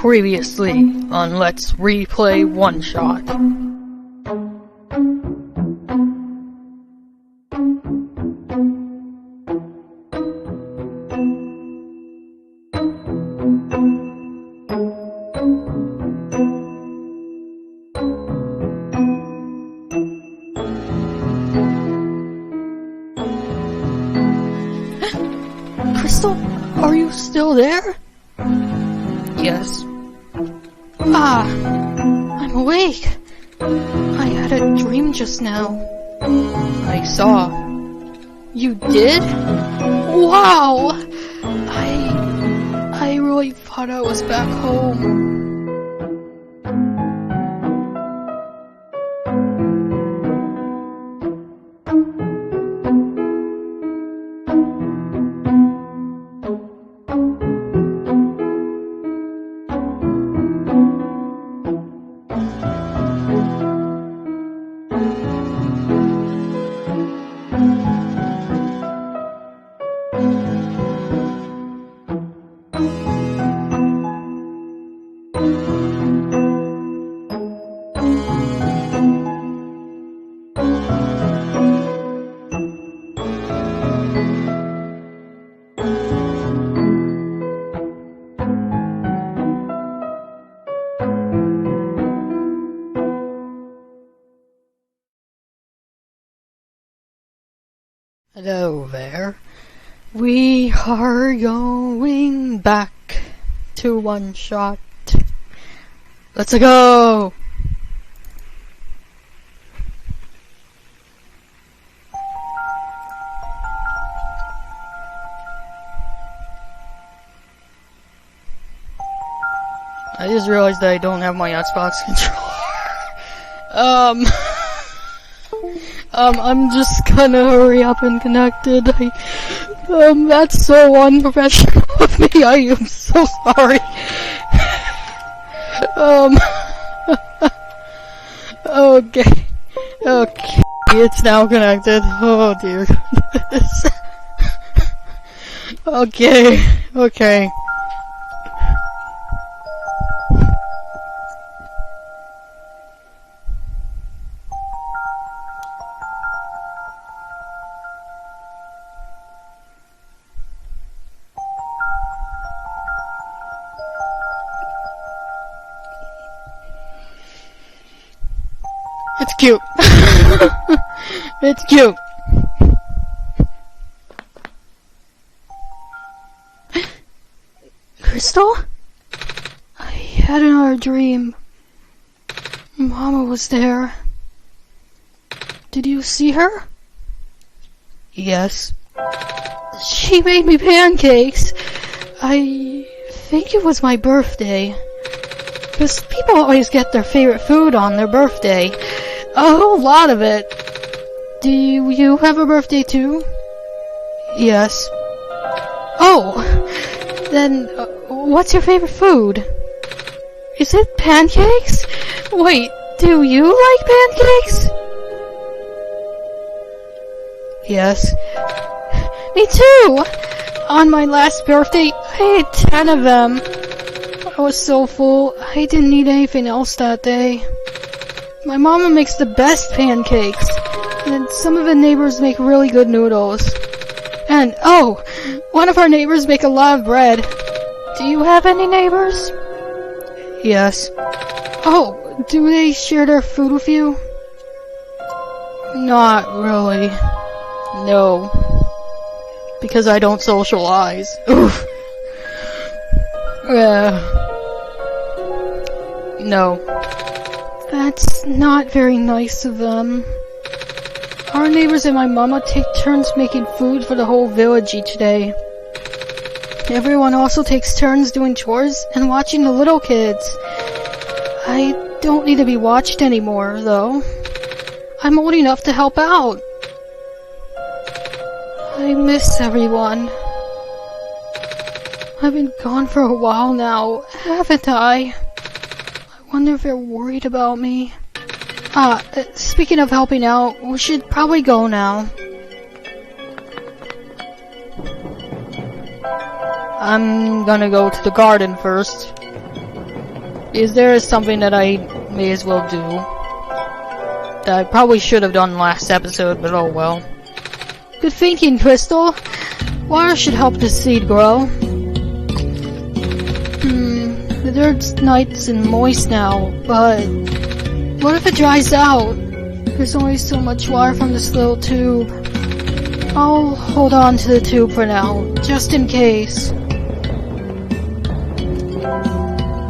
Previously on Let's Replay OneShot. Crystal, are you still there? Yes. I'm awake. I had a dream just now. I saw. You did? Wow! I really thought I was back home. Hello there. We are going back to OneShot. Let's go! I just realized that I don't have my Xbox controller. I'm just gonna hurry up and connect it. That's so unprofessional of me. I am so sorry. Okay. Okay. It's now connected. Oh dear goodness. Okay. Okay. It's cute. It's cute. Crystal? I had another dream. Mama was there. Did you see her? Yes. She made me pancakes. I think it was my birthday. Because people always get their favorite food on their birthday. A whole lot of it. Do you have a birthday too? Yes. Oh, then what's your favorite food? Is it pancakes? Wait, do you like pancakes? Yes. Me too! On my last birthday, I ate 10 of them. I was so full, I didn't eat anything else that day. My mama makes the best pancakes, and some of the neighbors make really good noodles. And, oh, one of our neighbors make a lot of bread. Do you have any neighbors? Yes. Oh, do they share their food with you? Not really. No. Because I don't socialize. Oof. No. That's not very nice of them. Our neighbors and my mama take turns making food for the whole village each day. Everyone also takes turns doing chores and watching the little kids. I don't need to be watched anymore, though. I'm old enough to help out. I miss everyone. I've been gone for a while now, haven't I? I wonder if they're worried about me. Speaking of helping out, we should probably go now. I'm gonna go to the garden first. Is there something that I may as well do? That I probably should have done last episode, but oh well. Good thinking, Crystal. Water should help the seed grow. The dirt's nice and moist now, but what if it dries out? There's only so much water from this little tube. I'll hold on to the tube for now, just in case.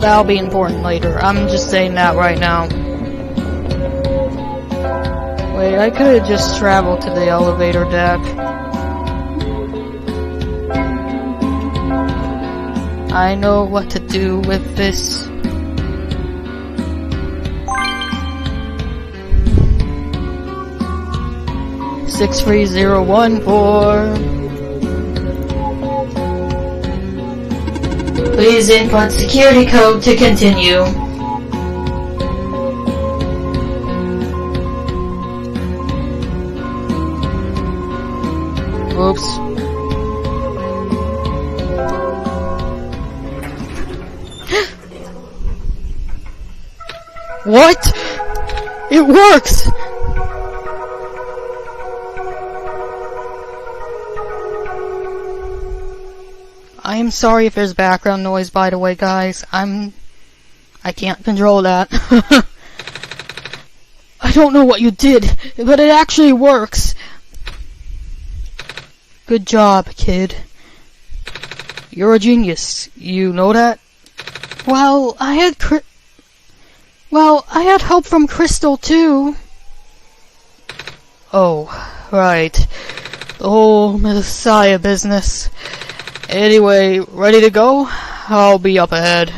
That'll be important later. I'm just saying that right now. Wait, I could have just traveled to the elevator deck. I know what to do with this. Six 63014. Please input security code to continue. Oops. What? It works! I am sorry if there's background noise, by the way, guys. I can't control that. I don't know what you did, but it actually works. Good job, kid. You're a genius. You know that? Well, I had help from Crystal, too. Oh, right. The whole Messiah business. Anyway, ready to go? I'll be up ahead.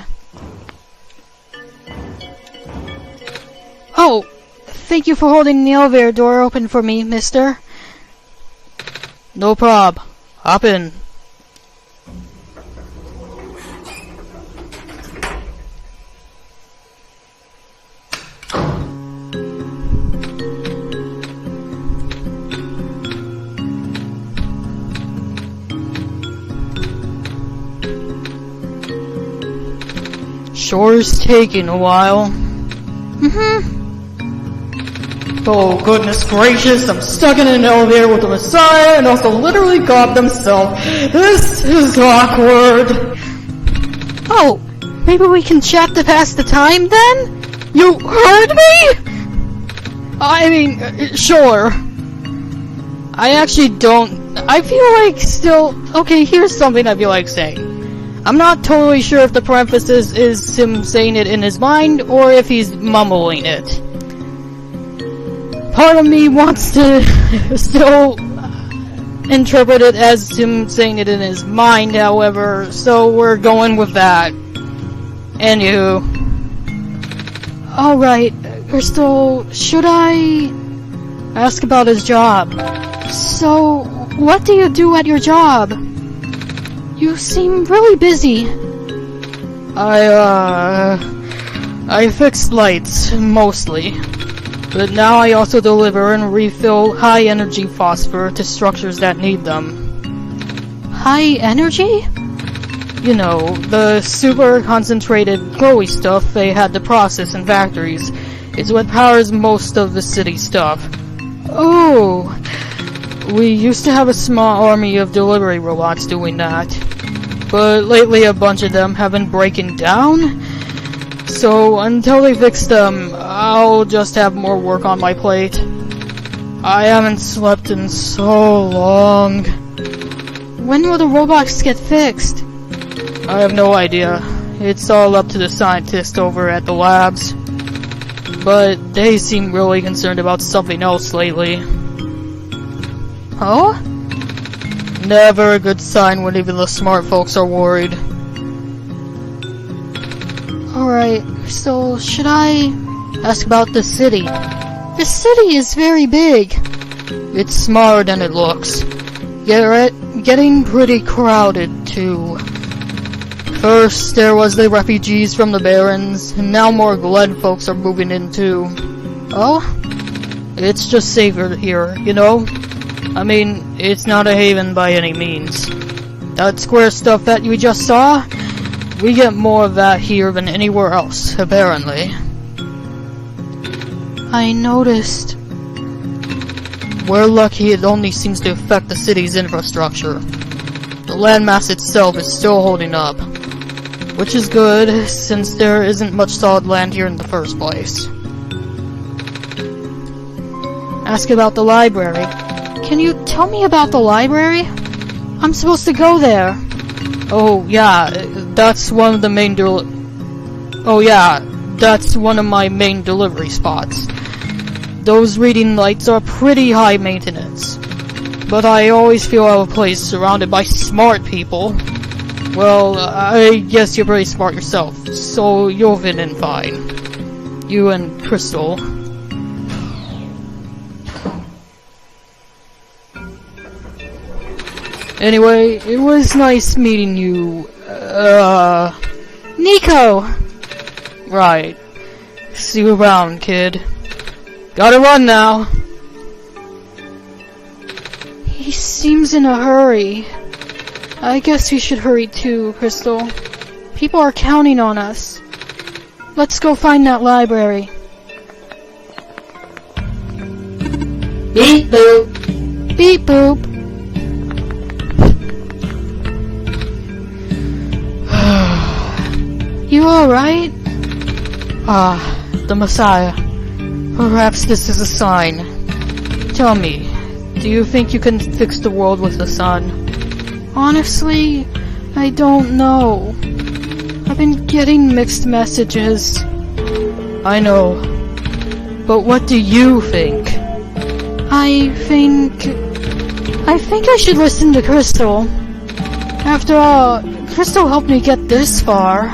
Oh, thank you for holding the elevator door open for me, mister. No prob. Hop in. Sure's taking a while. Oh goodness gracious, I'm stuck in an elevator with the Messiah and also literally God himself. This is awkward. Oh, maybe we can chat to pass the time then? You heard me? I mean, sure. I actually don't... I feel like still... Okay, here's something I feel like saying. I'm not totally sure if the parenthesis is him saying it in his mind, or if he's mumbling it. Part of me wants to still interpret it as him saying it in his mind, however, so we're going with that. Anywho. Alright, Crystal, should I ask about his job? So, what do you do at your job? You seem really busy. I fix lights, mostly. But now I also deliver and refill high-energy phosphor to structures that need them. High energy? You know, the super concentrated glowy stuff they had to process in factories. It's what powers most of the city stuff. Oh, we used to have a small army of delivery robots doing that. But lately a bunch of them have been breaking down. So until they fix them, I'll just have more work on my plate. I haven't slept in so long. When will the robots get fixed? I have no idea. It's all up to the scientists over at the labs. But they seem really concerned about something else lately. Oh? Never a good sign when even the smart folks are worried. Alright, so should I ask about the city? The city is very big. It's smaller than it looks. Getting pretty crowded, too. First, there was the refugees from the Barrens, and now more Glen folks are moving in, too. Oh? It's just safer here, you know? I mean, it's not a haven by any means. That square stuff that you just saw? We get more of that here than anywhere else, apparently. I noticed. We're lucky it only seems to affect the city's infrastructure. The landmass itself is still holding up. Which is good, since there isn't much solid land here in the first place. Ask about the library. Can you tell me about the library? I'm supposed to go there. Oh yeah, that's one of the main that's one of my main delivery spots. Those reading lights are pretty high maintenance. But I always feel out of place surrounded by smart people. Well, I guess you're pretty smart yourself, so you'll fit in fine. You and Crystal. Anyway, it was nice meeting you, Nico! Right. See you around, kid. Gotta run now! He seems in a hurry. I guess we should hurry too, Crystal. People are counting on us. Let's go find that library. Beep boop! Beep boop! You alright? Ah, the Messiah. Perhaps this is a sign. Tell me, do you think you can fix the world with the sun? Honestly, I don't know. I've been getting mixed messages. I know. But what do you think? I think I should listen to Crystal. After all, Crystal helped me get this far.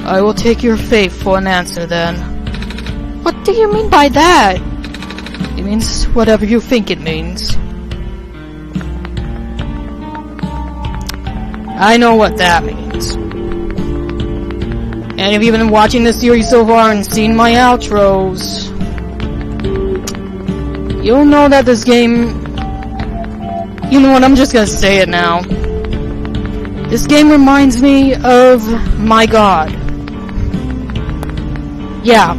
I will take your faith for an answer then. What do you mean by that? It means whatever you think it means. I know what that means. And if you've been watching this series so far and seen my outros, you'll know that this game... You know what, I'm just gonna say it now. This game reminds me of my god. Yeah.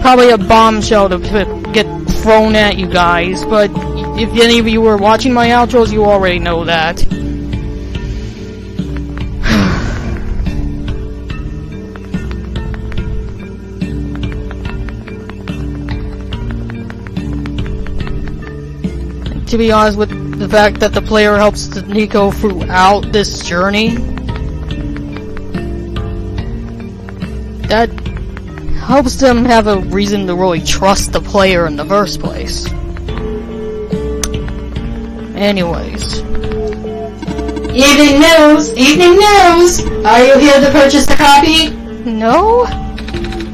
Probably a bombshell to get thrown at you guys, but if any of you were watching my outros, you already know that. To be honest, with the fact that the player helps Nico throughout this journey, that helps them have a reason to really trust the player in the first place. Anyways. Evening news! Evening news! Are you here to purchase a copy? No?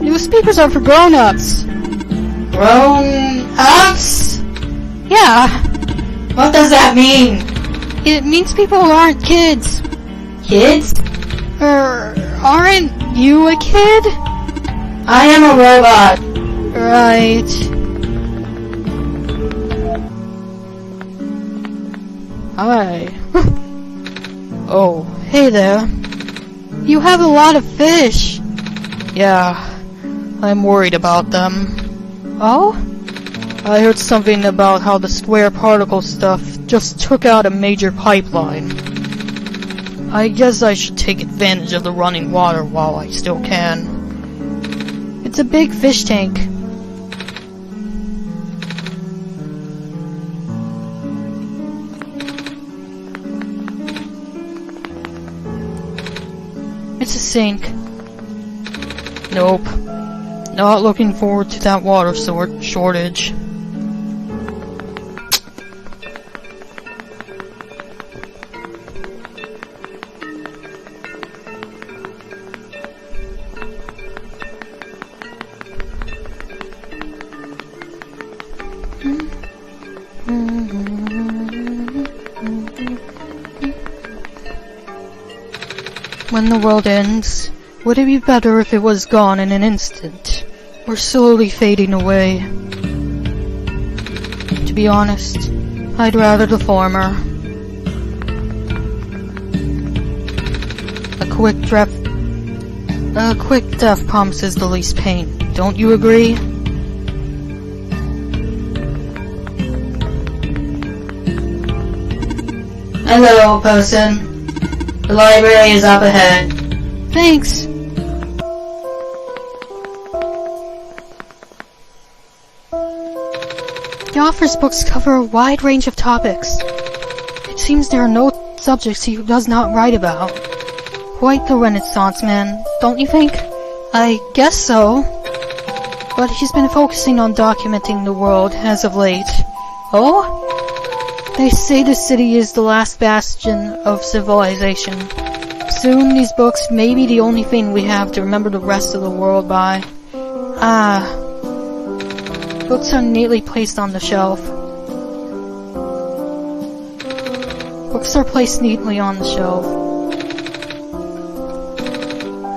Newspapers are for grown-ups. Grown-ups? Yeah. What does that mean? It means people who aren't kids. Kids? Aren't you a kid? I am a robot. Right. Hi. Oh, hey there. You have a lot of fish. Yeah, I'm worried about them. Oh? I heard something about how the square particle stuff just took out a major pipeline. I guess I should take advantage of the running water while I still can. It's a big fish tank. It's a sink. Nope. Not looking forward to that water shortage. When the world ends, would it be better if it was gone in an instant? We're slowly fading away. To be honest, I'd rather the former. The quick death promises the least pain. Don't you agree? Hello, person. The library is up ahead. Thanks. The author's books cover a wide range of topics. It seems there are no subjects he does not write about. Quite the Renaissance man, don't you think? I guess so. But he's been focusing on documenting the world as of late. Oh? They say the city is the last bastion of civilization. Soon these books may be the only thing we have to remember the rest of the world by. Books are neatly placed on the shelf. Books are placed neatly on the shelf.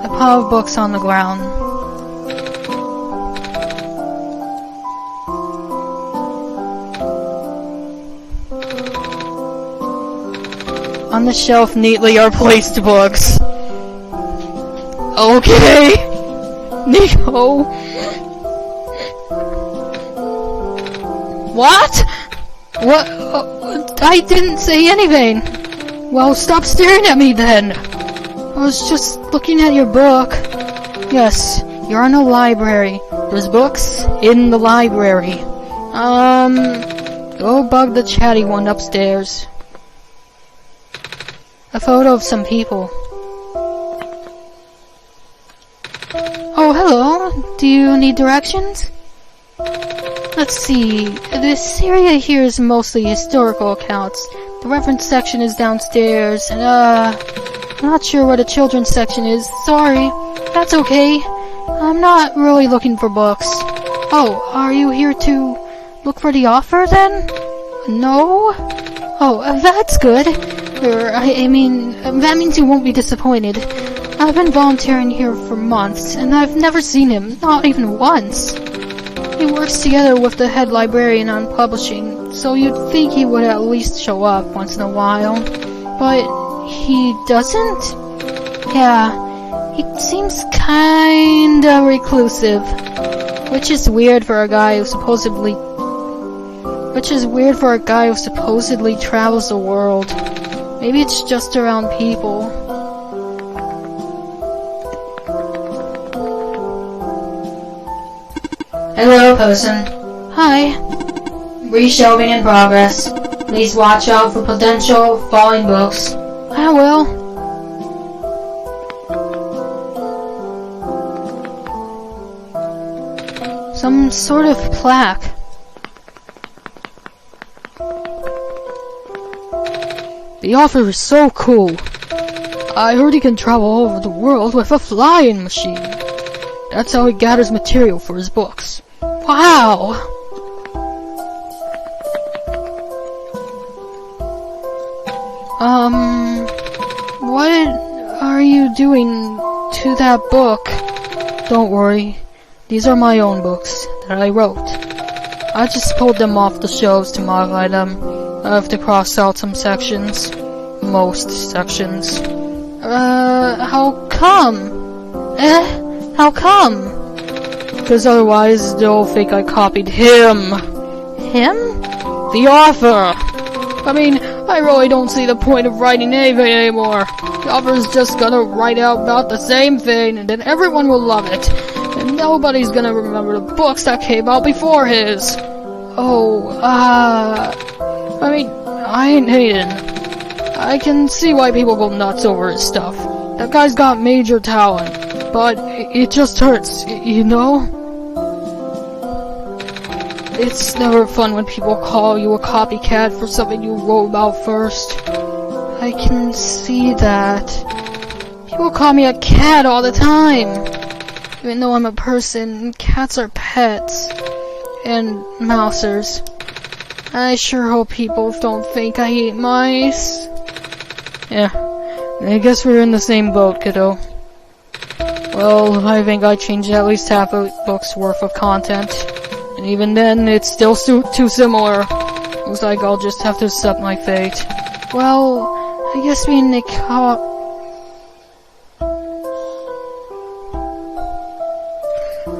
A pile of books on the ground. On the shelf neatly are placed books. Okay. Nico. What? What? I didn't say anything. Well, stop staring at me then. I was just looking at your book. Yes, you're in a library. There's books in the library. Go bug the chatty one upstairs. A photo of some people. Oh, hello. Do you need directions? Let's see. This area here is mostly historical accounts. The reference section is downstairs, and I'm not sure where the children's section is. Sorry. That's okay. I'm not really looking for books. Oh, are you here to look for the author then? No? Oh, that's good. I mean, that means you won't be disappointed. I've been volunteering here for months, and I've never seen him, not even once. He works together with the head librarian on publishing, so you'd think he would at least show up once in a while. But he doesn't? Yeah, he seems kinda reclusive. Which is weird for a guy who supposedly travels the world. Maybe it's just around people. Hello, person. Hi. Reshelving in progress. Please watch out for potential falling books. I will. Some sort of plaque. The author is so cool. I heard he can travel all over the world with a flying machine. That's how he gathers material for his books. Wow! What are you doing to that book? Don't worry. These are my own books that I wrote. I just pulled them off the shelves to modify them. I have to cross out some sections. Most sections. How come? How come? Because otherwise they'll think I copied him. Him? The author! I mean, I really don't see the point of writing anything anymore. The author's just gonna write out about the same thing, and then everyone will love it. And nobody's gonna remember the books that came out before his. I mean, I ain't hating. I can see why people go nuts over his stuff. That guy's got major talent, but it just hurts, you know? It's never fun when people call you a copycat for something you wrote about first. I can see that. People call me a cat all the time. Even though I'm a person, cats are pets. And mousers. I sure hope people don't think I eat mice. Yeah, I guess we're in the same boat, kiddo. Well, I think I changed at least half a book's worth of content. And even then, it's still too similar. Looks like I'll just have to accept my fate. Well, I guess being a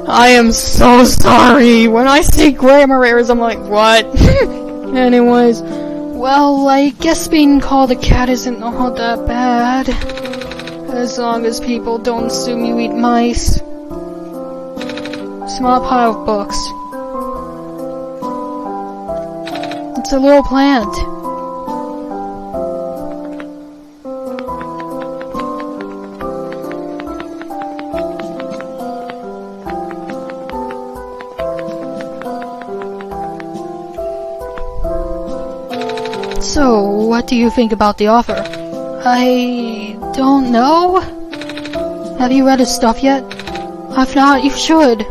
I am so sorry. When I see grammar errors, I'm like, what? Anyways, well, I guess being called a cat isn't all that bad. As long as people don't assume you eat mice. Small pile of books. It's a little plant. So, what do you think about the offer? I don't know. Have you read his stuff yet? If not, you should.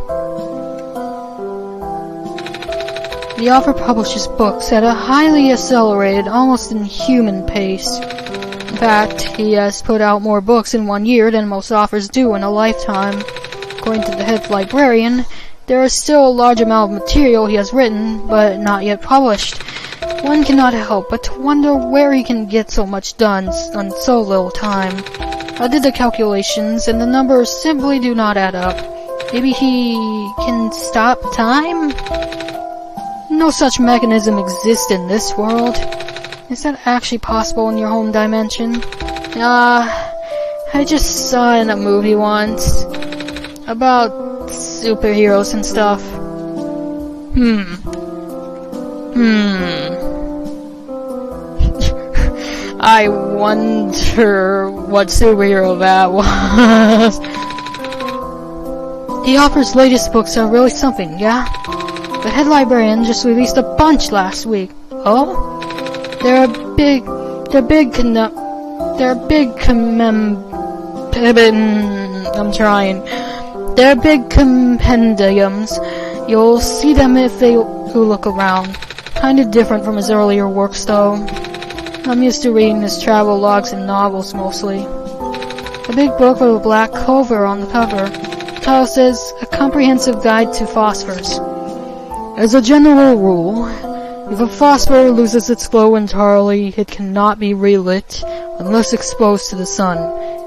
The author publishes books at a highly accelerated, almost inhuman pace. In fact, he has put out more books in 1 year than most authors do in a lifetime. According to the head librarian, there is still a large amount of material he has written, but not yet published. One cannot help but to wonder where he can get so much done on so little time. I did the calculations, and the numbers simply do not add up. Maybe he can stop time? No such mechanism exists in this world. Is that actually possible in your home dimension? I just saw in a movie once about superheroes and stuff. I wonder what superhero that was. The author's latest books are really something, yeah? The head librarian just released a bunch last week. Oh? They're big compendiums. You'll see them if you look around. Kinda different from his earlier works, though. I'm used to reading his travel logs and novels, mostly. A big book with a black cover on the cover. The title says, A Comprehensive Guide to Phosphors. As a general rule, if a phosphor loses its glow entirely, it cannot be relit unless exposed to the sun.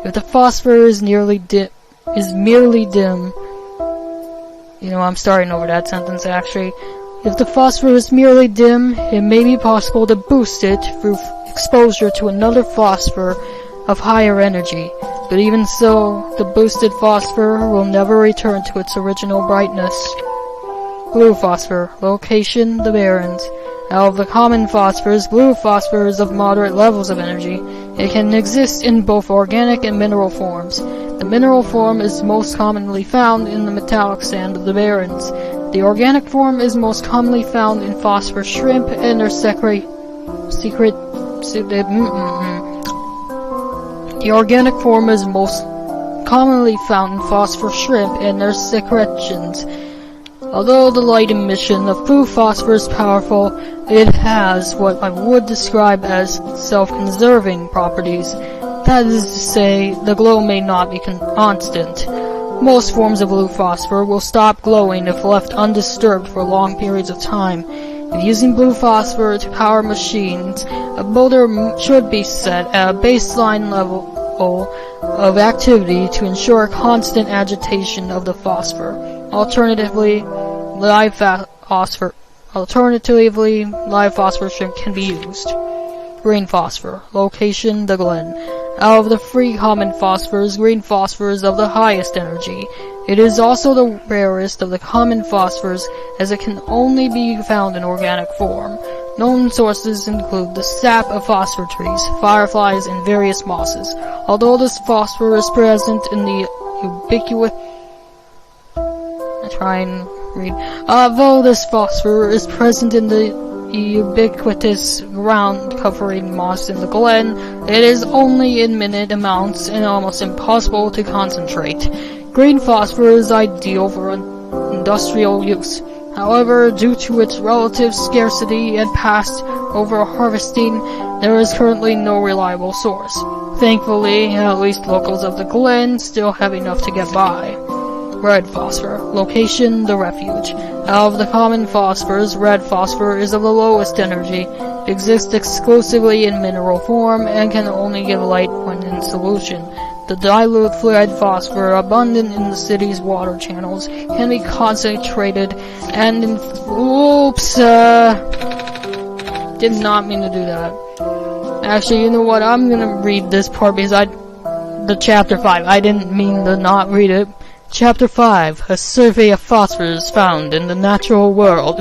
If the phosphor is merely dim, I'm starting over that sentence actually. If the phosphor is merely dim, it may be possible to boost it through exposure to another phosphor of higher energy. But even so, the boosted phosphor will never return to its original brightness. Blue phosphor. Location, the Barrens. Out of the common phosphors, blue phosphor is of moderate levels of energy. It can exist in both organic and mineral forms. The mineral form is most commonly found in the metallic sand of the Barrens. The organic form is most commonly found in phosphor shrimp and their The organic form is most commonly found in phosphor shrimp and their secretions. Although the light emission of blue phosphor is powerful, it has what I would describe as self-conserving properties. That is to say, the glow may not be constant. Most forms of blue phosphor will stop glowing if left undisturbed for long periods of time. If using blue phosphor to power machines, a motor should be set at a baseline level of activity to ensure constant agitation of the phosphor. Alternatively, live phosphor shrimp can be used. Green phosphor. Location, the Glen. Out of the 3 common phosphors, green phosphor is of the highest energy. It is also the rarest of the common phosphors, as it can only be found in organic form. Known sources include the sap of phosphor trees, fireflies, and various mosses. Although this phosphor is present in the ubiquitous ground-covering moss in the Glen, it is only in minute amounts and almost impossible to concentrate. Green phosphor is ideal for industrial use. However, due to its relative scarcity and past over-harvesting, there is currently no reliable source. Thankfully, at least locals of the Glen still have enough to get by. Red phosphor. Location, the Refuge. Out of the common phosphors, red phosphor is of the lowest energy. It exists exclusively in mineral form and can only give light when in solution. The dilute red phosphor abundant in the city's water channels can be concentrated and oops, did not mean to do that. Actually, you know what, I'm gonna read this part because the chapter 5, I didn't mean to not read it. Chapter 5, a survey of phosphors found in the natural world.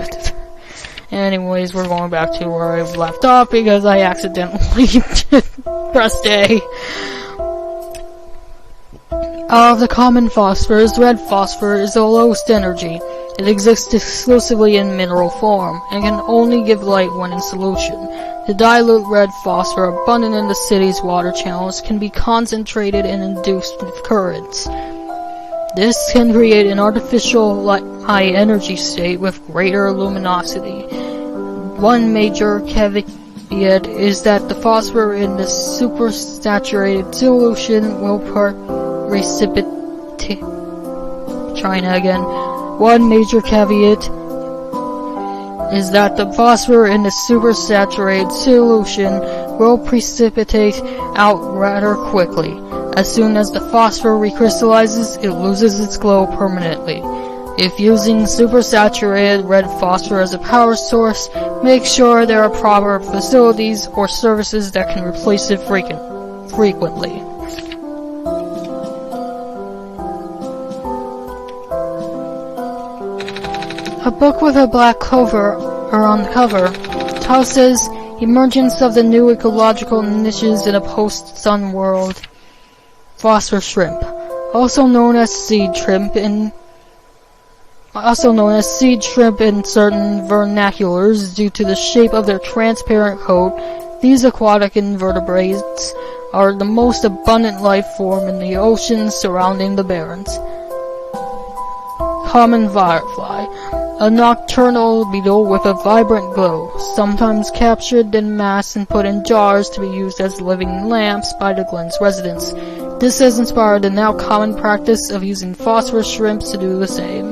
Anyways, we're going back to where I left off because I accidentally pressed A. Of the common phosphors, red phosphor is the lowest energy. It exists exclusively in mineral form, and can only give light when in solution. The dilute red phosphor abundant in the city's water channels can be concentrated and induced with currents. This can create an artificial high energy state with greater luminosity. One major caveat is that the phosphor in the supersaturated solution will precipitate. One major caveat is that the phosphor in the supersaturated solution will precipitate out rather quickly. As soon as the phosphor recrystallizes, it loses its glow permanently. If using supersaturated red phosphor as a power source, make sure there are proper facilities or services that can replace it frequently. A book with a black cover, or on the cover, says emergence of the new ecological niches in a post-sun world. Phosphor shrimp, also known as seed shrimp in certain vernaculars due to the shape of their transparent coat. These aquatic invertebrates are the most abundant life form in the oceans surrounding the Barrens. Common firefly, a nocturnal beetle with a vibrant glow, sometimes captured in mass and put in jars to be used as living lamps by the Glen's residents. This has inspired the now common practice of using phosphorus shrimps to do the same.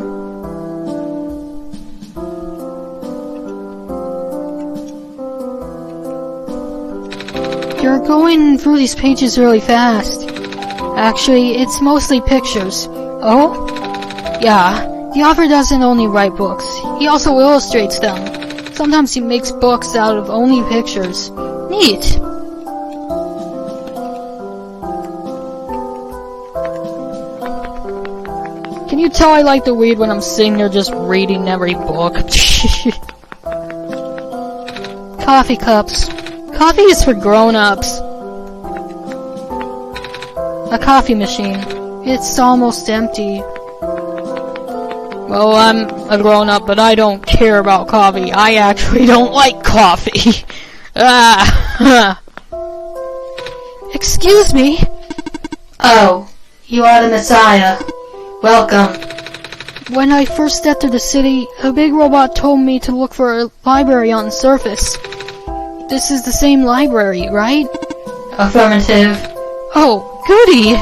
You're going through these pages really fast. Actually, it's mostly pictures. Oh? Yeah, the author doesn't only write books, he also illustrates them. Sometimes he makes books out of only pictures. Neat! Can you tell I like to read when I'm sitting there just reading every book? Coffee cups. Coffee is for grown-ups. A coffee machine. It's almost empty. Well, I'm a grown-up, but I don't care about coffee. I actually don't like coffee. Excuse me? Oh, you are the Messiah. Welcome. When I first entered the city, a big robot told me to look for a library on the surface. This is the same library, right? Affirmative. Oh, goody!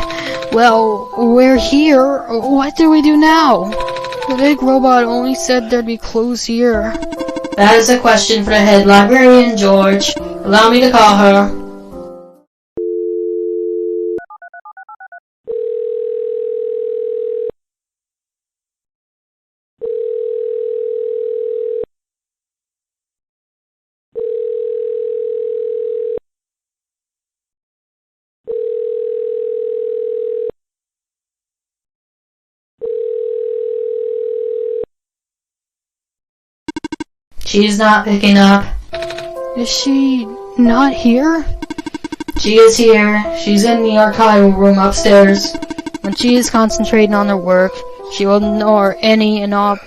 Well, we're here. What do we do now? The big robot only said there'd be clues here. That is a question for the head librarian, George. Allow me to call her. She's not picking up. Is she not here? She is here. She's in the archival room upstairs. When she is concentrating on her work, she will ignore any and all.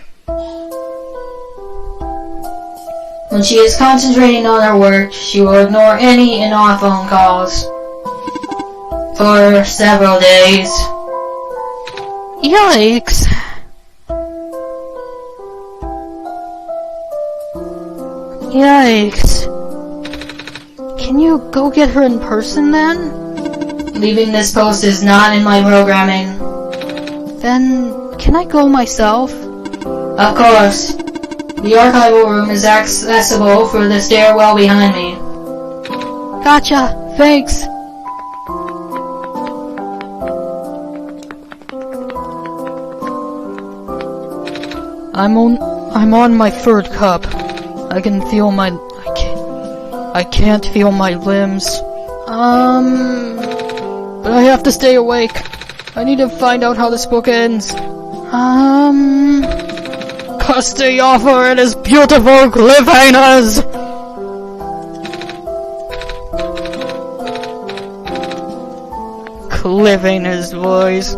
When she is concentrating on her work, she will ignore any and all phone calls. For several days. Yikes! Yikes. Can you go get her in person then? Leaving this post is not in my programming. Then, can I go myself? Of course. The archival room is accessible through the stairwell behind me. Gotcha. Thanks. I'm on my third cup. I can feel my... I can't feel my limbs. But I have to stay awake. I need to find out how this book ends. Cause the offer it is beautiful cliffhangers! Cliffhangers, boys.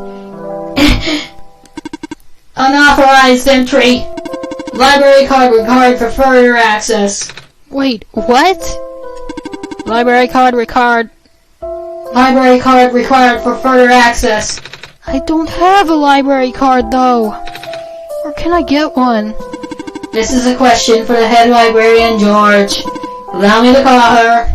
Unauthorized entry. Library card required for further access. Wait, what? Library card required. Library card required for further access. I don't have a library card though. Where can I get one? This is a question for the head librarian, George. Allow me to call her.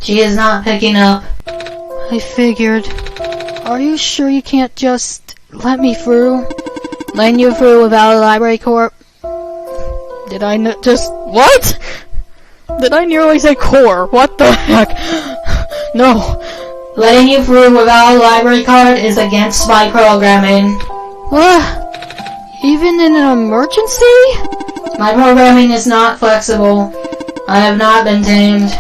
She is not picking up. I figured. Are you sure you can't just let me through? Letting you through without a library card? Did I just... What? Did I nearly say core? What the heck? No. Letting you through without a library card is against spy programming. What? Even in an emergency? My programming is not flexible. I have not been tamed.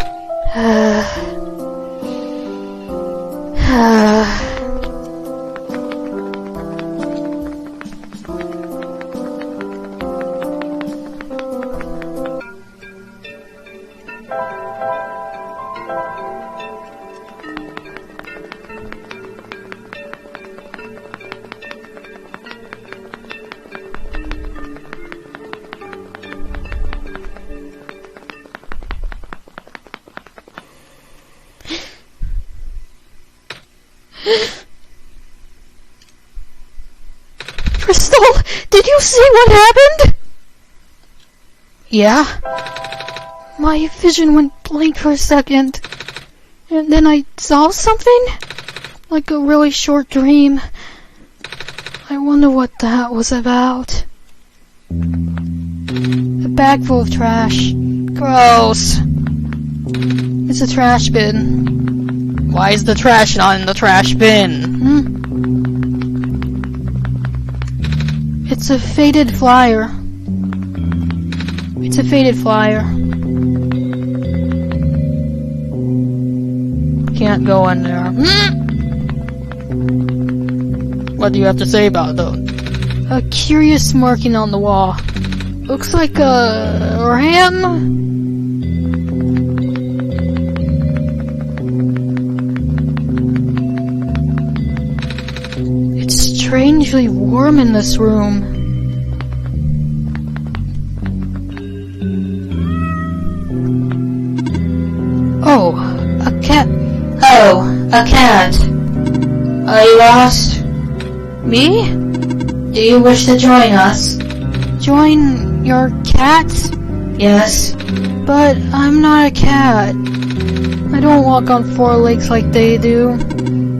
Crystal, did you see what happened? Yeah. My vision went blank for a second. And then I saw something? Like a really short dream. I wonder what that was about. A bag full of trash. Gross. It's a trash bin. Why is the trash not in the trash bin? It's a faded flyer. It's a faded flyer. Can't go in there. What do you have to say about it, though? A curious marking on the wall. Looks like a ram? It's strangely warm in this room. Oh, a cat. Oh, a cat. Are you lost? Me? Do you wish to join us? Join your cats? Yes. But I'm not a cat. I don't walk on four legs like they do.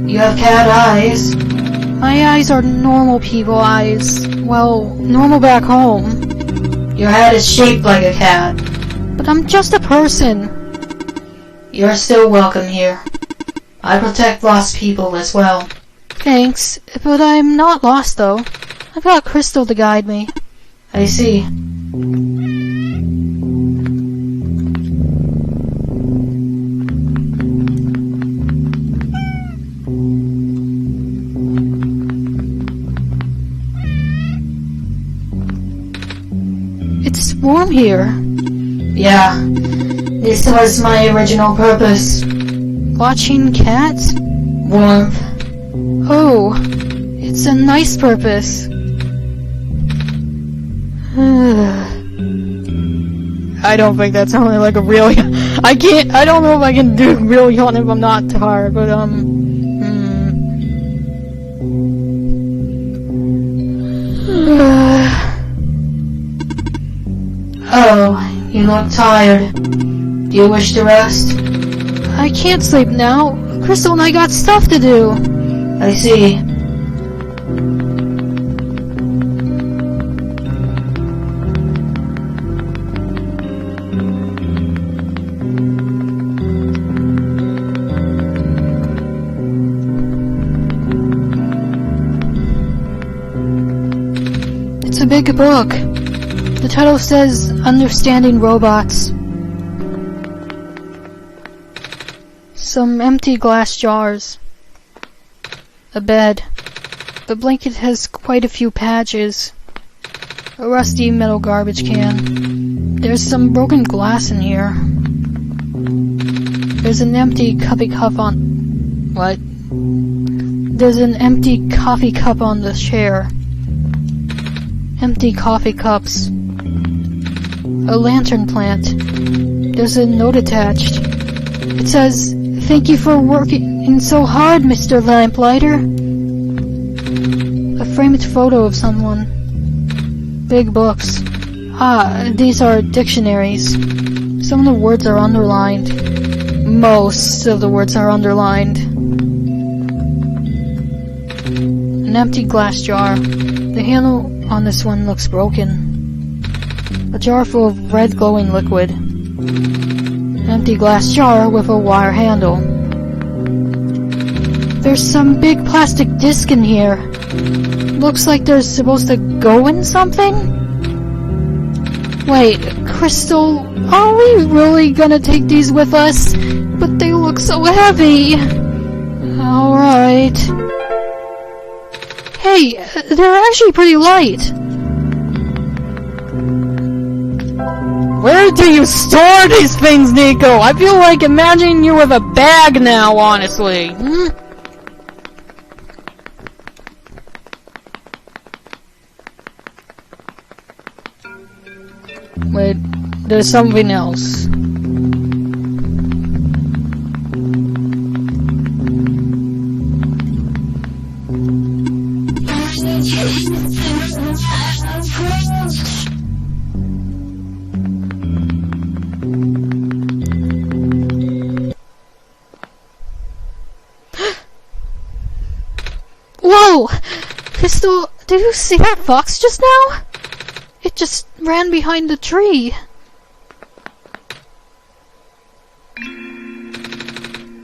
You have cat eyes. My eyes are normal people eyes. Well, normal back home. Your head is shaped like a cat. But I'm just a person. You're still welcome here. I protect lost people as well. Thanks, but I'm not lost though. I've got Crystal to guide me. I see. It's warm here. Yeah, this was my original purpose. Watching cats? Warmth. Oh, it's a nice purpose. I don't think that sounded like a real I don't know if I can do real yawn if I'm not tired, but Oh, you look tired. Do you wish to rest? I can't sleep now. Crystal and I got stuff to do. I see. It's a big book. The title says Understanding Robots. Some empty glass jars. A bed. The blanket has quite a few patches. A rusty metal garbage can. There's some broken glass in here. There's an empty coffee cup on... What? There's an empty coffee cup on the chair. Empty coffee cups. A lantern plant. There's a note attached. It says, "Thank you for working so hard, Mr. Lamplighter." A framed photo of someone. Big books. Ah, these are dictionaries. Some of the words are underlined. Most of the words are underlined. An empty glass jar. The handle on this one looks broken. A jar full of red glowing liquid. An empty glass jar with a wire handle. There's some big plastic disc in here. Looks like they're supposed to go in something? Wait, Crystal, are we really gonna take these with us? But they look so heavy. Alright. Hey, they're actually pretty light. Where do you store these things, Nico? I feel like imagining you with a bag now, honestly. Wait, there's something else. Whoa! Crystal, did you see that fox just now? It just ran behind the tree.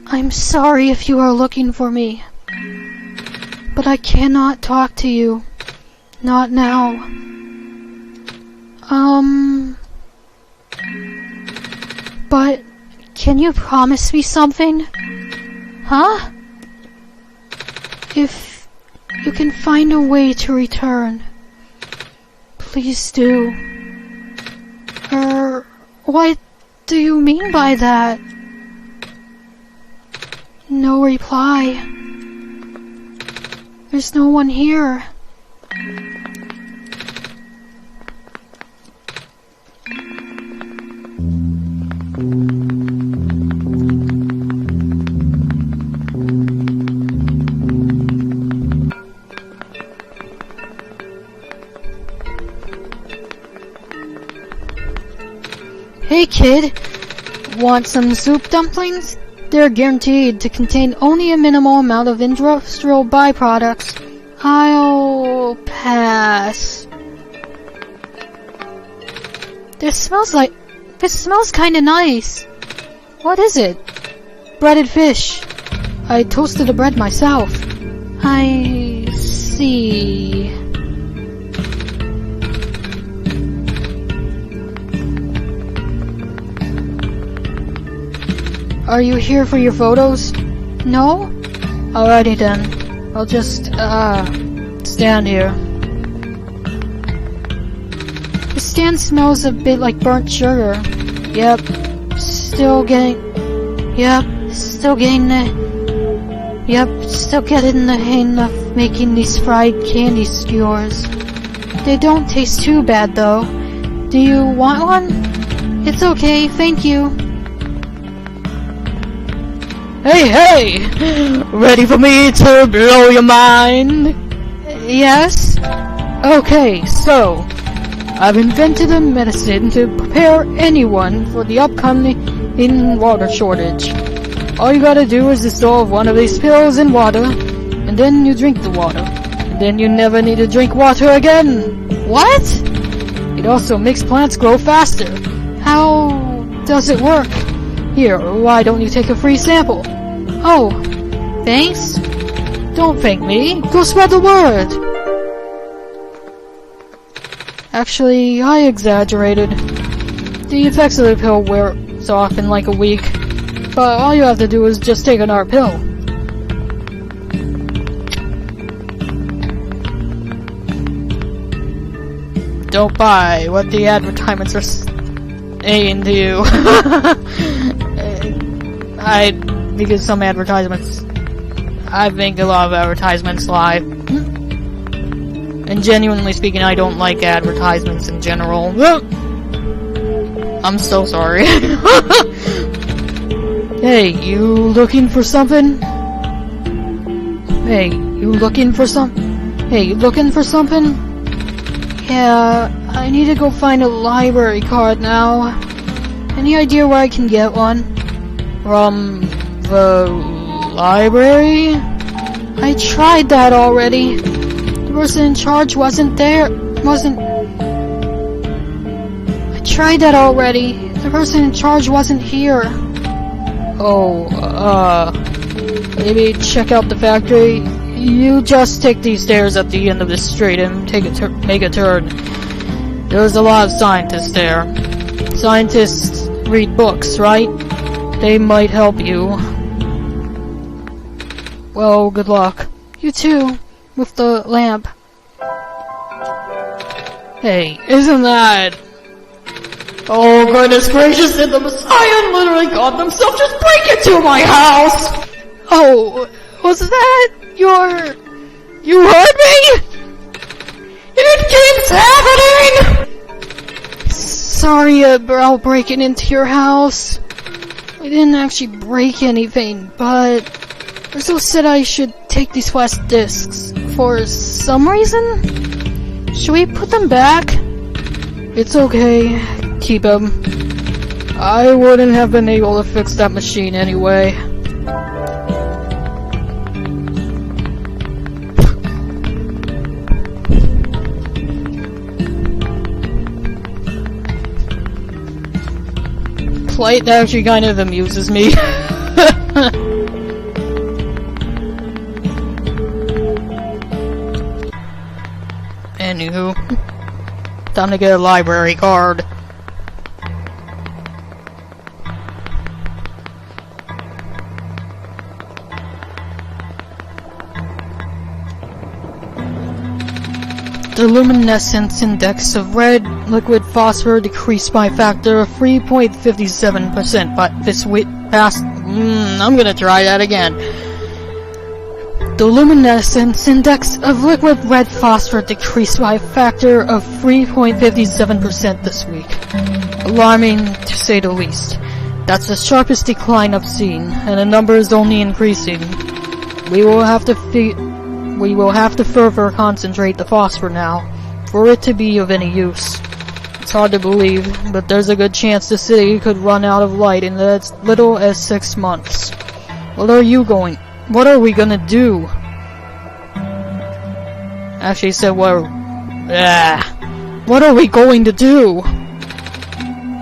I'm sorry if you are looking for me, but I cannot talk to you. Not now. But can you promise me something? Huh? If you can find a way to return, please do. What do you mean by that? No reply. There's no one here. Hey kid, want some soup dumplings? They're guaranteed to contain only a minimal amount of industrial byproducts. I'll pass. This smells kinda nice. What is it? Breaded fish. I toasted the bread myself. I see. Are you here for your photos? No? Alrighty then. I'll just, stand here. The stand smells a bit like burnt sugar. Yep. Still getting the hang of making these fried candy skewers. They don't taste too bad though. Do you want one? It's okay, thank you. Hey! Ready for me to blow your mind? Yes? Okay, so I've invented a medicine to prepare anyone for the upcoming water shortage. All you gotta do is dissolve one of these pills in water, and then you drink the water. And then you never need to drink water again! What? It also makes plants grow faster. How does it work? Here, why don't you take a free sample? Oh, thanks? Don't thank me. Go spread the word! Actually, I exaggerated. The effects of the pill wears off in like a week. But all you have to do is just take another pill. Don't buy what the advertisements are saying to you. Because some advertisements, I think a lot of advertisements lie. And genuinely speaking, I don't like advertisements in general. I'm so sorry. Hey, you looking for something? Hey, you looking for something? Yeah, I need to go find a library card now. Any idea where I can get one? From the library? I tried that already. The person in charge wasn't there. I tried that already. The person in charge wasn't here. Oh, maybe check out the factory. You just take these stairs at the end of the street and make a turn. There's a lot of scientists there. Scientists read books, right? They might help you. Well, good luck. You too, with the lamp. Hey, isn't that... Oh, goodness gracious, did the Messiah literally God themselves just break into my house? Oh, was that your... You heard me? It keeps happening! Sorry about breaking into your house. I didn't actually break anything, but... Rizzo said I should take these flash discs. For some reason? Should we put them back? It's okay. Keep them. I wouldn't have been able to fix that machine anyway. Plate actually kind of amuses me. Anywho, time to get a library card. The luminescence index of red liquid phosphor decreased by a factor of 3.57% I'm gonna try that again. The luminescence index of liquid red phosphor decreased by a factor of 3.57% this week. Alarming, to say the least. That's the sharpest decline I've seen, and the number is only increasing. We will have to further concentrate the phosphor now, for it to be of any use. It's hard to believe, but there's a good chance the city could run out of light in as little as 6 months. What are we gonna do? Actually said what are we going to do?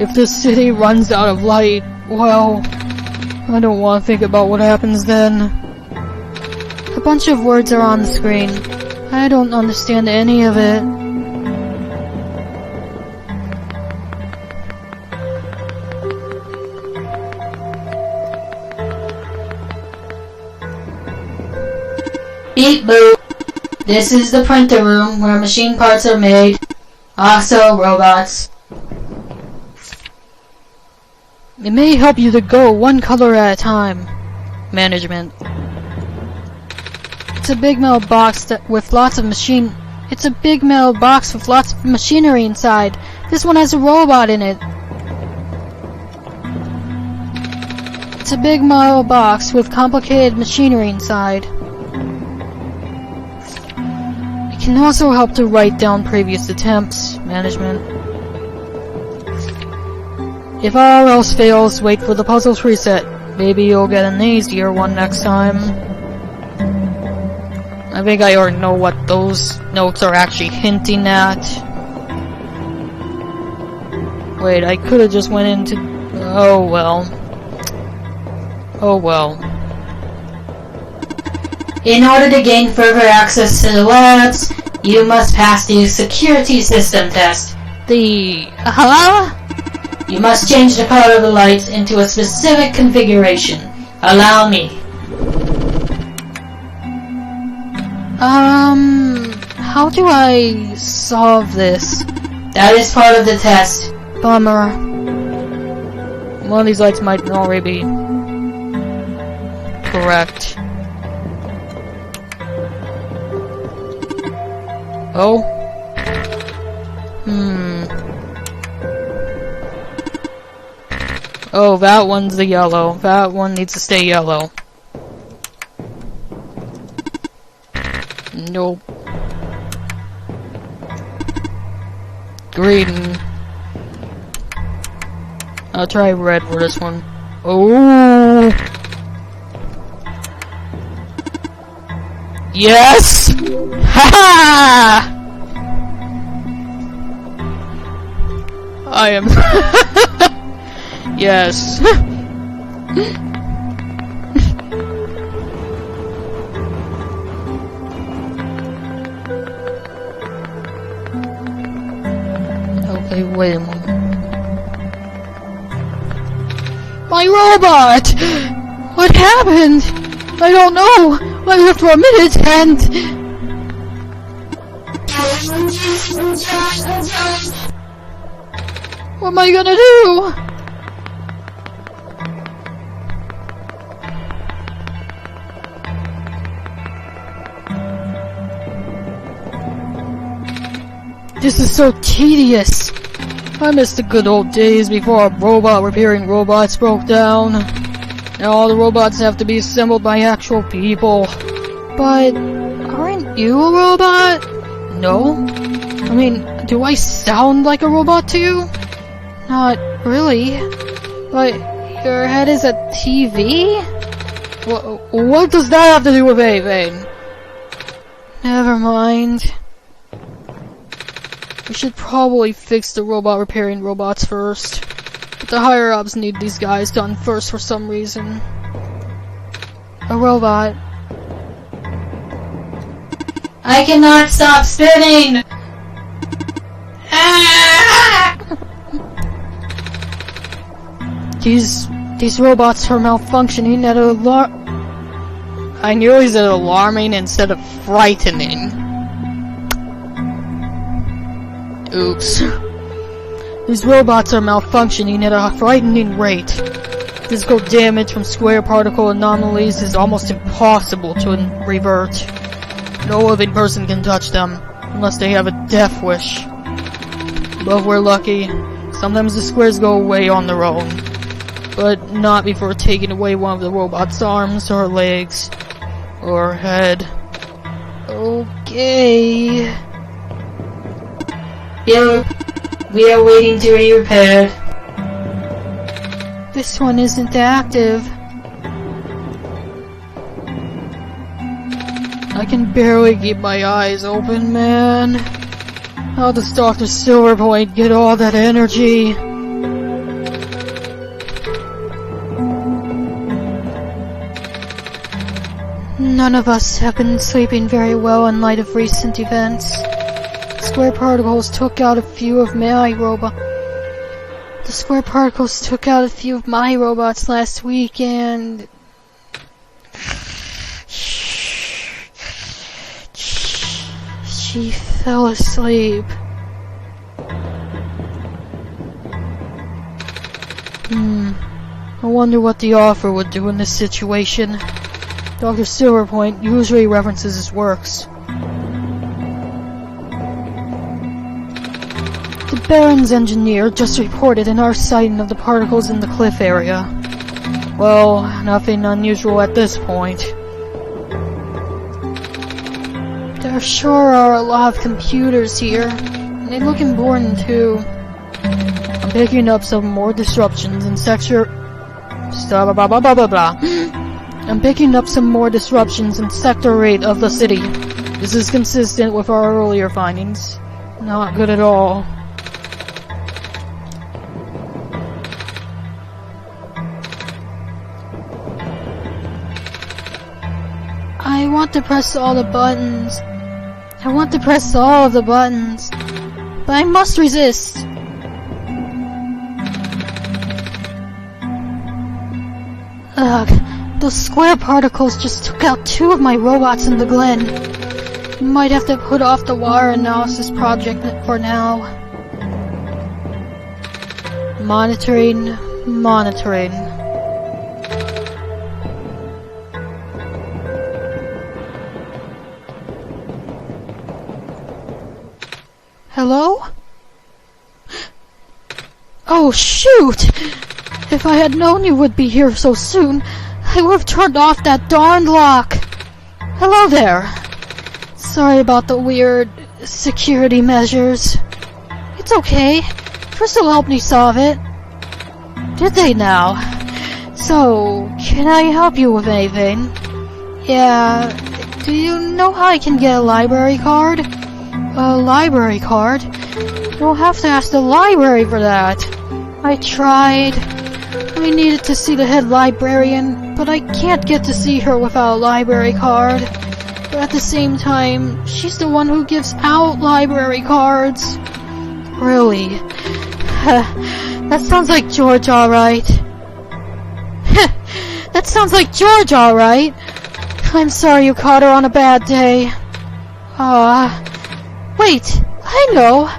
If the city runs out of light, well, I don't want to think about what happens then. A bunch of words are on the screen. I don't understand any of it. Beep boop. This is the printer room where machine parts are made. Also robots. It may help you to go one color at a time. Management. It's a big metal box with lots of machinery inside. This one has a robot in it. It's a big metal box with complicated machinery inside. It can also help to write down previous attempts. Management. If all else fails, wait for the puzzle preset. Maybe you'll get an easier one next time. I think I already know what those notes are actually hinting at. Wait, I could've just went into... Oh well. Oh well. In order to gain further access to the labs, you must pass the security system test. You must change the color of the lights into a specific configuration. Allow me. How do I solve this? That is part of the test. Bummer. One of these lights might already be correct. Oh? Oh, that one's the yellow. That one needs to stay yellow. Nope. Green. I'll try red for this one. Oh! Yes! Ha! I am. Yes. Okay, wait a moment. My robot! What happened? I don't know. I left for a minute and... What am I gonna do? This is so tedious. I miss the good old days before a robot repairing robots broke down. Now all the robots have to be assembled by actual people. But aren't you a robot? No? I mean, do I sound like a robot to you? Not really. But your head is a TV? What does that have to do with anything? Never mind. We should probably fix the robot repairing robots first. But the higher-ups need these guys done first for some reason. A robot. I cannot stop spinning! These robots are malfunctioning at a I knew he said alarming instead of frightening. Oops. These robots are malfunctioning at a frightening rate. Physical damage from square particle anomalies is almost impossible to revert. No living person can touch them, unless they have a death wish. But if we're lucky, sometimes the squares go away on their own. But not before taking away one of the robot's arms, or legs, or head. Okay... Yep, we are waiting to be repaired. This one isn't active. I can barely keep my eyes open, man. How does Dr. Silverpoint get all that energy? None of us have been sleeping very well in light of recent events. Square particles took out a few of my robots. The square particles took out a few of my robots last week, and she fell asleep. I wonder what the author would do in this situation. Dr. Silverpoint usually references his works. The Baron's engineer just reported an arc sighting of the particles in the cliff area. Well, nothing unusual at this point. There sure are a lot of computers here, and they look important too. I'm picking up some more disruptions in Blah blah blah blah blah blah. I'm picking up some more disruptions in Sector 8 of the city. This is consistent with our earlier findings. Not good at all. I want to press all the buttons. I want to press all of the buttons. But I must resist. Ugh, those square particles just took out 2 of my robots in the glen. Might have to put off the wire analysis project for now. Monitoring. Hello? Oh, shoot! If I had known you would be here so soon, I would have turned off that darned lock. Hello there. Sorry about the weird security measures. It's okay. Crystal helped me solve it. Did they now? So, can I help you with anything? Yeah, do you know how I can get a library card? A library card? You'll have to ask the library for that. I tried. I needed to see the head librarian, but I can't get to see her without a library card. But at the same time, she's the one who gives out library cards. Really? That sounds like George, alright. That sounds like George, alright. I'm sorry you caught her on a bad day. Wait, I know.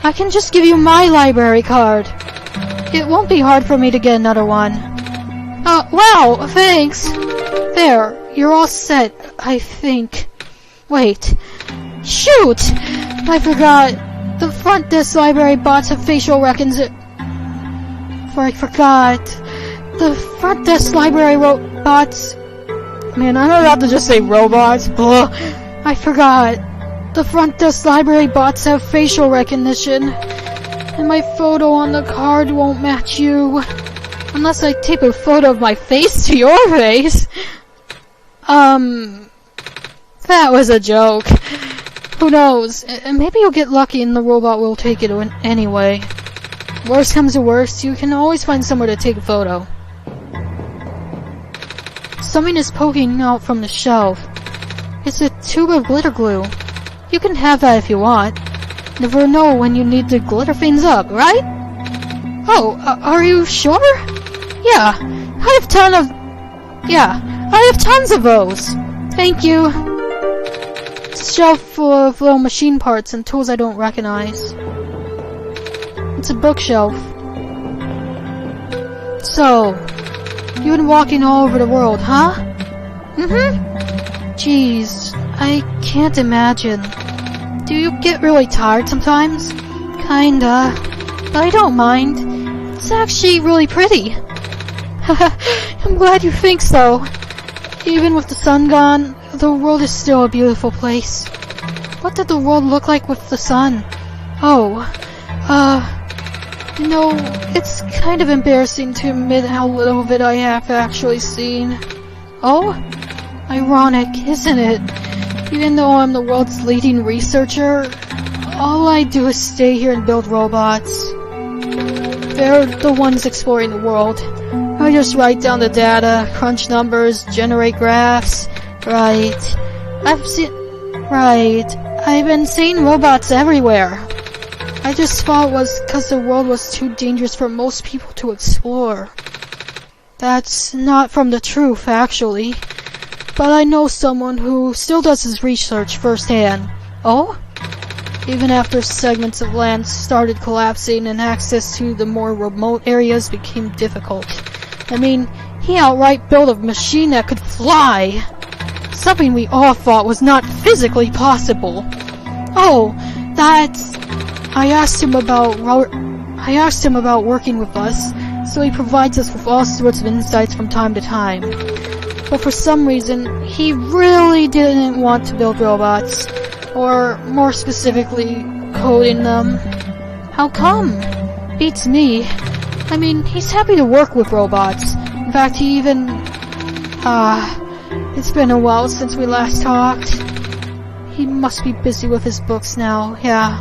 I can just give you my library card. It won't be hard for me to get another one. Wow, thanks. There, you're all set, I think. Wait. Shoot! I forgot. The front desk library bots have facial recognition. I forgot. The front desk library robots. Man, I'm about to just say robots. Ugh. I forgot. The front desk library bots have facial recognition. And my photo on the card won't match you. Unless I tape a photo of my face to your face. That was a joke. Who knows? Maybe you'll get lucky and the robot will take it anyway. Worst comes to worst, you can always find somewhere to take a photo. Something is poking out from the shelf. It's a tube of glitter glue. You can have that if you want. Never know when you need to glitter things up, right? Oh, are you sure? Yeah, I have tons of those. Thank you. It's a shelf full of little machine parts and tools I don't recognize. It's a bookshelf. So, you've been walking all over the world, huh? Jeez, I can't imagine. Do you get really tired sometimes? Kinda. But I don't mind. It's actually really pretty. I'm glad you think so. Even with the sun gone, the world is still a beautiful place. What did the world look like with the sun? You know, it's kind of embarrassing to admit how little of it I have actually seen. Oh? Ironic, isn't it? Even though I'm the world's leading researcher, all I do is stay here and build robots. They're the ones exploring the world. I just write down the data, crunch numbers, generate graphs. Right. I've been seeing robots everywhere. I just thought it was because the world was too dangerous for most people to explore. That's not from the truth, actually. But I know someone who still does his research firsthand. Oh? Even after segments of land started collapsing and access to the more remote areas became difficult. I mean, he outright built a machine that could fly! Something we all thought was not physically possible. Oh, that's... I asked him about working with us, so he provides us with all sorts of insights from time to time. But for some reason, he really didn't want to build robots, or more specifically, coding them. How come? Beats me. I mean, he's happy to work with robots, In fact, he even... it's been a while since we last talked. He must be busy with his books now, yeah.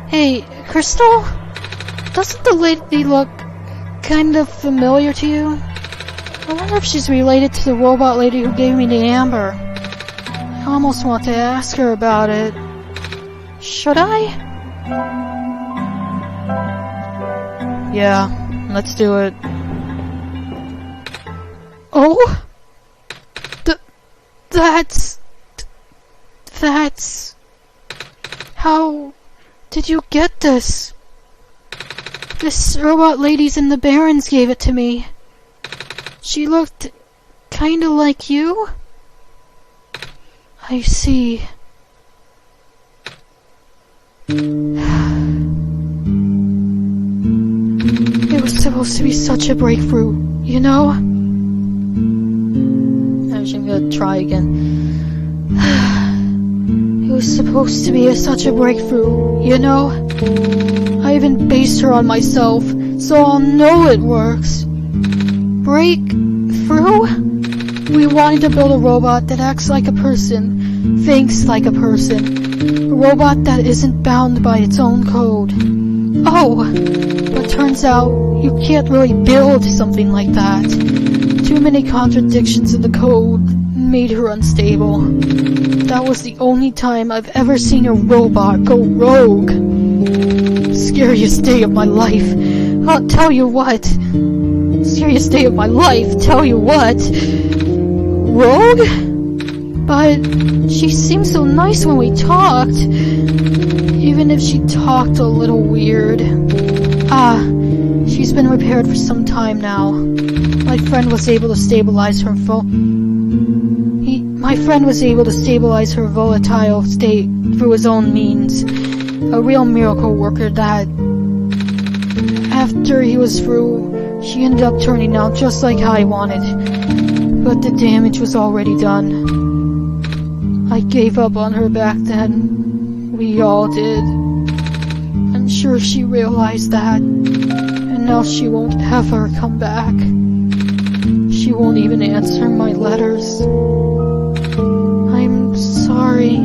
Hey, Crystal? Doesn't the lady look kind of familiar to you? I wonder if she's related to the robot lady who gave me the amber. I almost want to ask her about it. Should I? Yeah, let's do it. Oh? That's... How did you get this? This robot lady's in the Barrens gave it to me. She looked kinda like you? I see. It was supposed to be such a breakthrough, you know? I'm gonna try again. It was supposed to be such a breakthrough, you know? I even based her on myself, so I'll know it works. Breakthrough? We wanted to build a robot that acts like a person, thinks like a person. A robot that isn't bound by its own code. Oh, but turns out you can't really build something like that. Too many contradictions in the code made her unstable. That was the only time I've ever seen a robot go rogue. Scariest day of my life. I'll tell you what. Scariest day of my life, tell you what. Rogue? But she seemed so nice when we talked. Even if she talked a little weird. She's been repaired for some time now. My friend was able to stabilize her volatile state through his own means. A real miracle worker that, after he was through, she ended up turning out just like I wanted. But the damage was already done. I gave up on her back then. We all did. I'm sure she realized that. And now she won't ever come back. She won't even answer my letters. I'm sorry.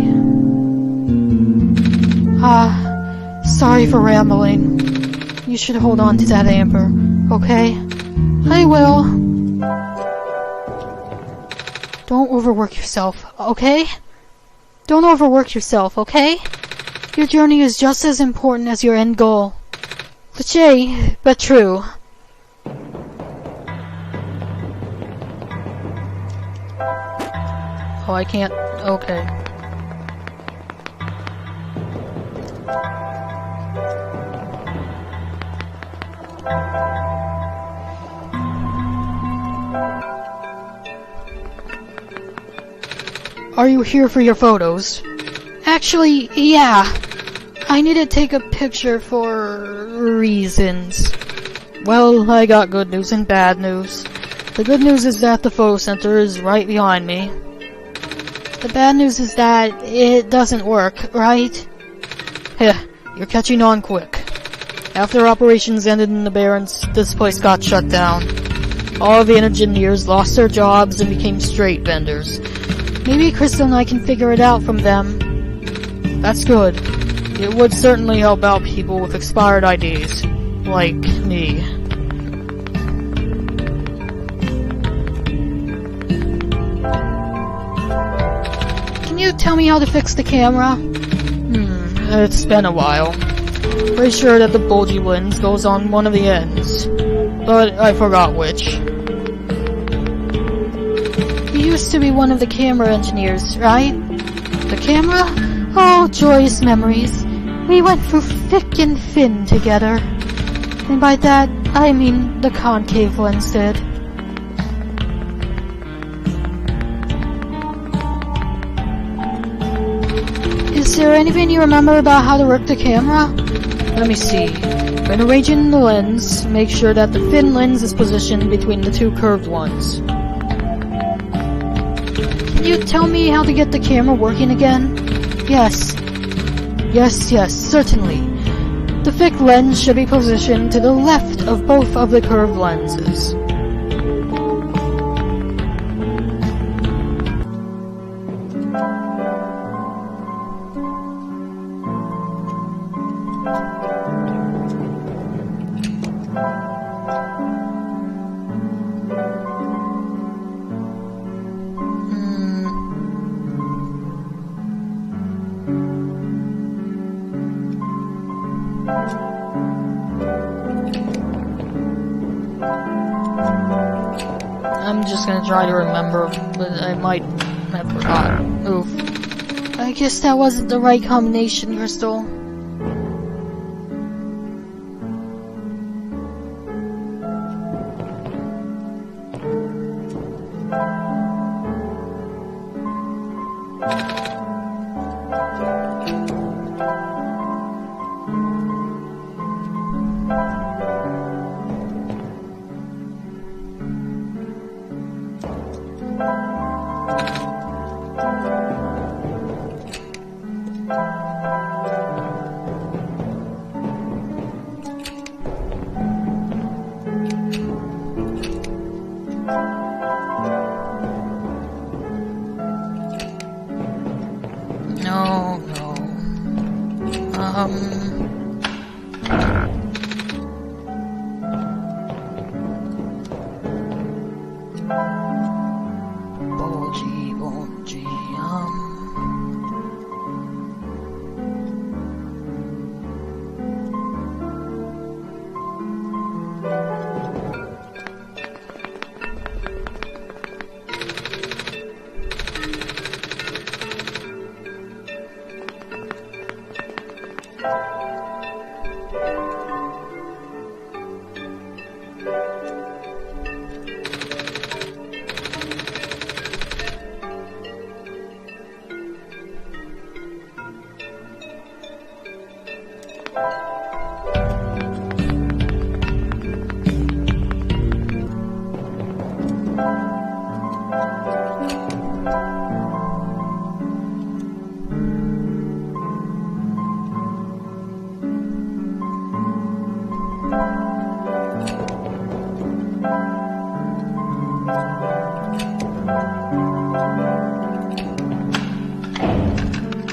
Sorry for rambling. You should hold on to that amber, okay? I will. Don't overwork yourself, okay? Don't overwork yourself, okay? Your journey is just as important as your end goal. Cliché, but true. Oh, I can't. Okay. Are you here for your photos? Actually, yeah. I need to take a picture for reasons. Well, I got good news and bad news. The good news is that the photo center is right behind me. The bad news is that it doesn't work, right? Heh, you're catching on quick. After operations ended in the Barrens, this place got shut down. All the engineers lost their jobs and became straight vendors. Maybe Crystal and I can figure it out from them. That's good. It would certainly help out people with expired IDs. Like me. Can you tell me how to fix the camera? It's been a while. Pretty sure that the bulgy lens goes on one of the ends. But I forgot which. You used to be one of the camera engineers, right? The camera? Oh, joyous memories. We went through thick and thin together. And by that, I mean the concave lens did. Is there anything you remember about how to work the camera? Let me see. When arranging the lens, make sure that the thin lens is positioned between the two curved ones. Can you tell me how to get the camera working again? Yes. Yes, certainly. The fixed lens should be positioned to the left of both of the curved lenses. I'm just gonna try to remember, but I might have forgotten. Oof. I guess that wasn't the right combination, Crystal.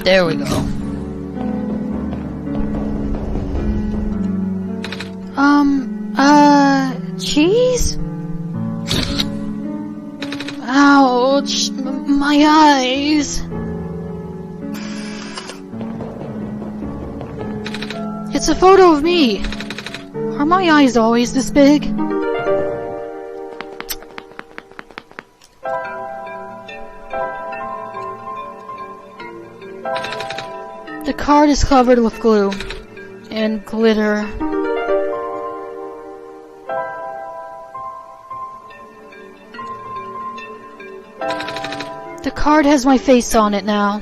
There we go. Cheese? Ouch, my eyes. It's a photo of me. Are my eyes always this big? The card is covered with glue and glitter. The card has my face on it now.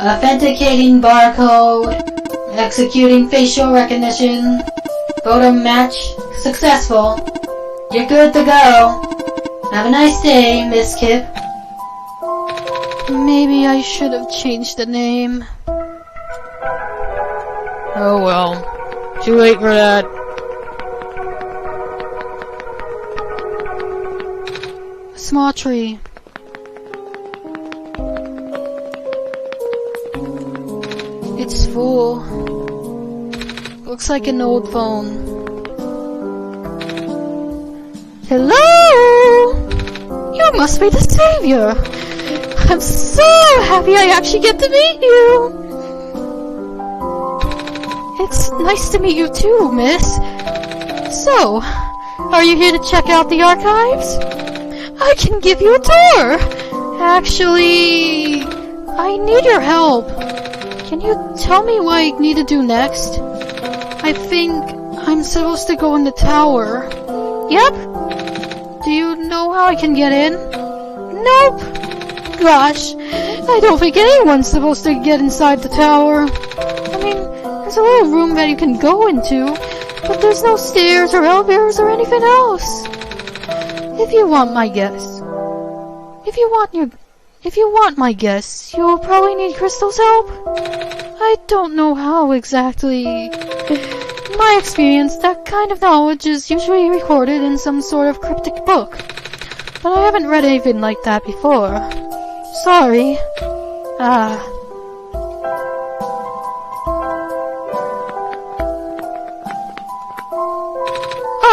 Authenticating barcode, executing facial recognition, photo match successful. You're good to go. Have a nice day, Miss Kip. Maybe I should have changed the name. Oh well. Too late for that. A small tree. It's full. Looks like an old phone. Hello! You must be the savior! I'm so happy I actually get to meet you! It's nice to meet you too, miss. So, are you here to check out the archives? I can give you a tour! Actually, I need your help. Can you tell me what I need to do next? I think I'm supposed to go in the tower. Yep. Do you know how I can get in? Nope. Gosh, I don't think anyone's supposed to get inside the tower. I mean, There's a little room that you can go into, but there's no stairs or elevators or anything else. If you want my guess, you'll probably need Crystal's help. I don't know how exactly. In my experience, that kind of knowledge is usually recorded in some sort of cryptic book. But I haven't read anything like that before. Sorry.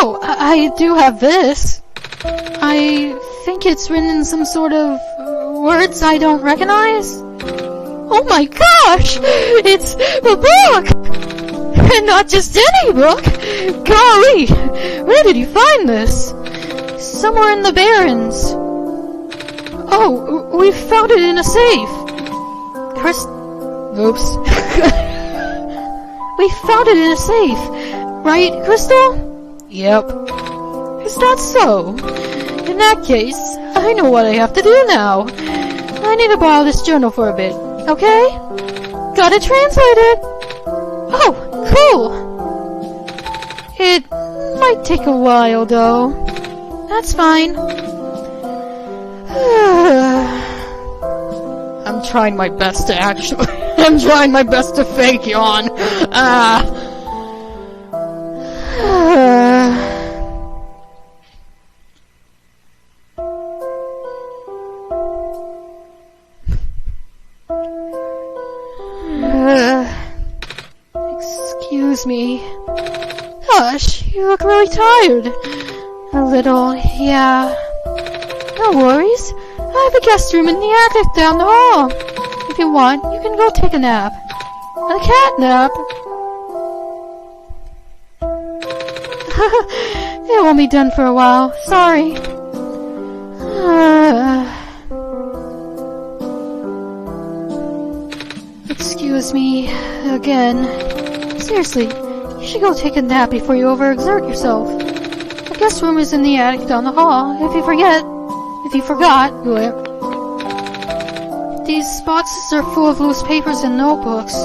Oh, I do have this. I think it's written in some sort of words I don't recognize. Oh my gosh! It's a book! And not just any book! Golly! Where did you find this? Somewhere in the Barrens. Oh, we found it in a safe. Oops. We found it in a safe. Right, Crystal? Yep. Is that so? In that case, I know what I have to do now. I need to borrow this journal for a bit, okay? Got it translated! Oh, cool! It might take a while, though. That's fine. I'm trying my best to I'm trying my best to fake yawn. Excuse me. Gosh, you look really tired. A little, yeah. No worries. I have a guest room in the attic down the hall. If you want, you can go take a nap. A cat nap. It won't be done for a while. Sorry. Excuse me again. Seriously, you should go take a nap before you overexert yourself. The guest room is in the attic down the hall. If you forgot, these boxes are full of loose papers and notebooks.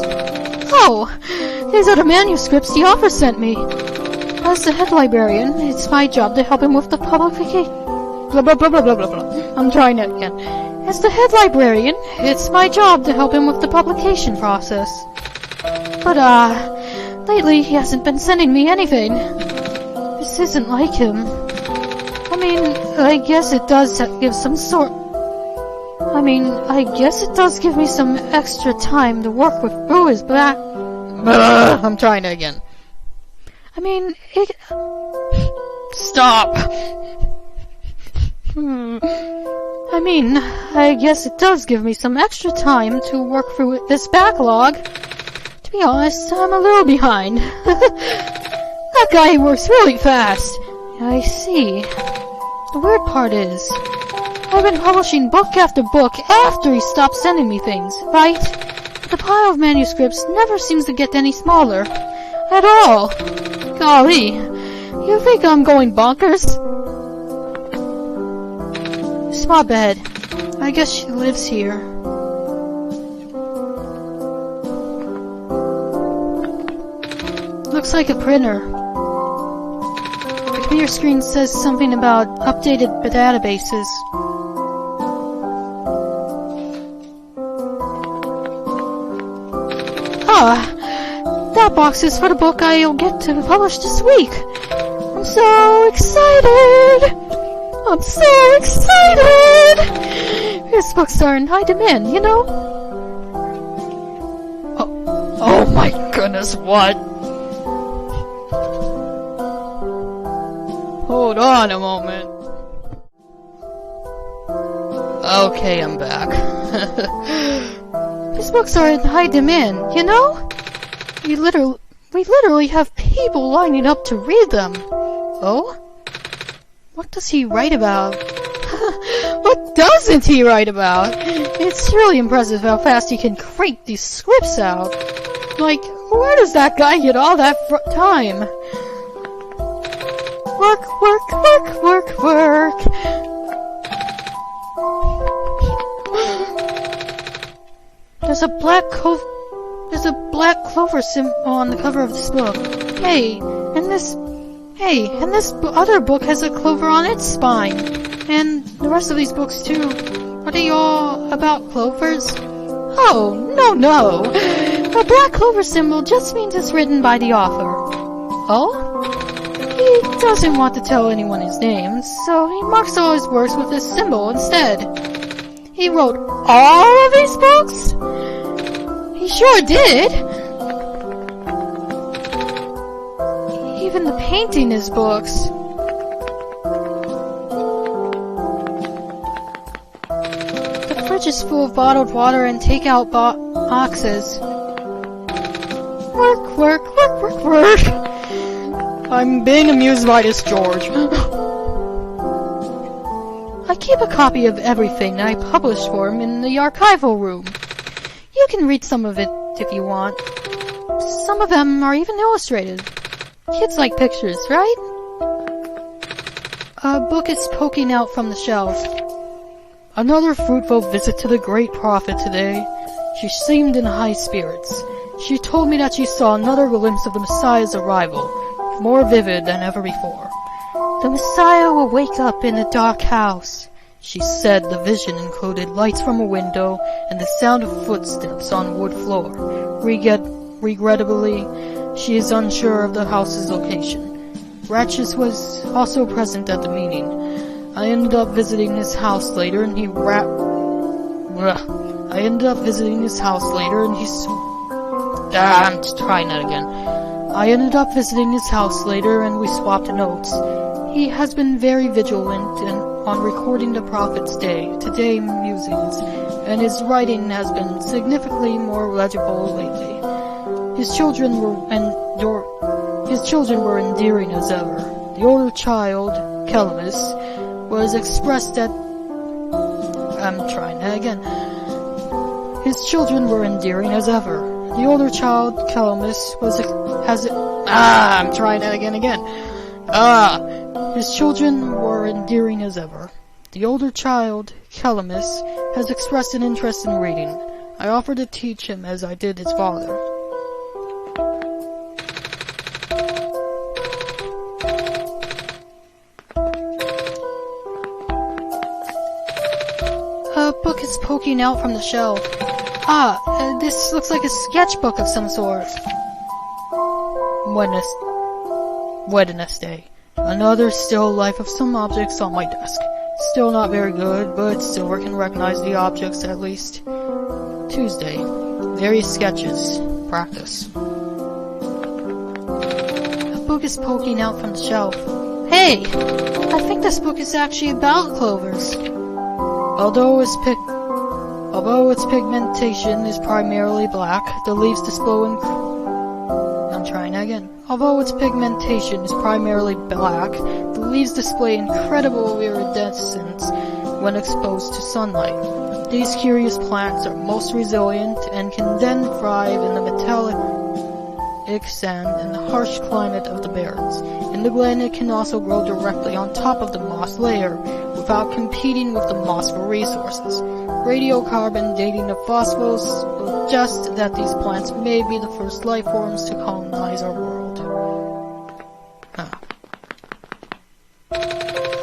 Oh, these are the manuscripts the author sent me. As the head librarian, it's my job to help him with the publication. Blah blah blah blah blah blah blah. I'm trying it again. As the head librarian, it's my job to help him with the publication process. But lately he hasn't been sending me anything. This isn't like him. I mean, I guess it does give me some extra time to work with through his black... I'm trying it again. I mean, Stop! I mean, I guess it does give me some extra time to work through this backlog. To be honest, I'm a little behind. That guy works really fast. I see. The weird part is, I've been publishing book after book after he stopped sending me things, right? But the pile of manuscripts never seems to get any smaller. At all. Golly, you think I'm going bonkers? Small bed. I guess she lives here. Looks like a printer. The computer screen says something about updated databases. That box is for the book I'll get to publish this week. I'm so excited! I'm so excited! His books are in high demand, you know? Oh my goodness, what? Hold on a moment. Okay, I'm back. His books are in high demand, you know? We literally have people lining up to read them. Oh? What does he write about? What doesn't he write about? It's really impressive how fast he can crank these scripts out. Like, where does that guy get all that time? Work, work, work, work, work. There's a black clover symbol on the cover of this book. Hey, and this other book has a clover on its spine. And the rest of these books too. Are they all about clovers? Oh, no. A black clover symbol just means it's written by the author. Oh? He doesn't want to tell anyone his name, so he marks all his works with this symbol instead. He wrote all of these books? He sure did! Even the painting is books. The fridge is full of bottled water and takeout boxes. Work. I'm being amused by this, George. I keep a copy of everything I published for him in the archival room. You can read some of it if you want. Some of them are even illustrated. Kids like pictures, right? A book is poking out from the shelf. Another fruitful visit to the great prophet today. She seemed in high spirits. She told me that she saw another glimpse of the Messiah's arrival, more vivid than ever before. The Messiah will wake up in a dark house. She said the vision included lights from a window and the sound of footsteps on wood floor. Regrettably, she is unsure of the house's location. Ratchis was also present at the meeting. I ended up visiting his house later and he I'm trying that again. I ended up visiting his house later and we swapped notes. He has been very vigilant on recording the Prophet's today musings, and his writing has been significantly more legible lately. His children were endearing as ever. The older child, Calamus, was expressed at... I'm trying that again. His children were endearing as ever. The older child, Calamus, I'm trying that again. His children were endearing as ever. The older child, Calamus, has expressed an interest in reading. I offered to teach him as I did his father. A book is poking out from the shelf. This looks like a sketchbook of some sort. Wednesday. Another still life of some objects on my desk. Still not very good, but still I can recognize the objects at least. Tuesday. Various sketches. Practice. A book is poking out from the shelf. Hey! I think this book is actually about clovers. Although its pigmentation is primarily black, the leaves display incredible iridescence when exposed to sunlight. These curious plants are most resilient and can then thrive in the metallic sand and the harsh climate of the barrens. In the glen, it can also grow directly on top of the moss layer without competing with the moss for resources. Radiocarbon dating of phosphos suggest that these plants may be the first life forms to colonize our world.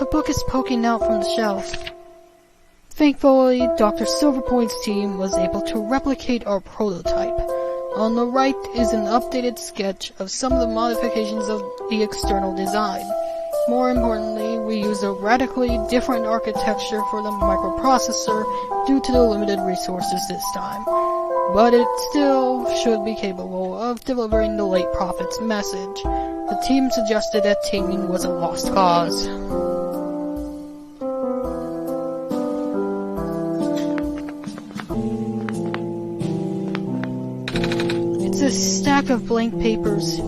A book is poking out from the shelf. Thankfully, Dr. Silverpoint's team was able to replicate our prototype. On the right is an updated sketch of some of the modifications of the external design. More importantly, we use a radically different architecture for the microprocessor due to the limited resources this time. But it still should be capable of delivering the late prophet's message. The team suggested that taming was a lost cause. It's a stack of blank papers.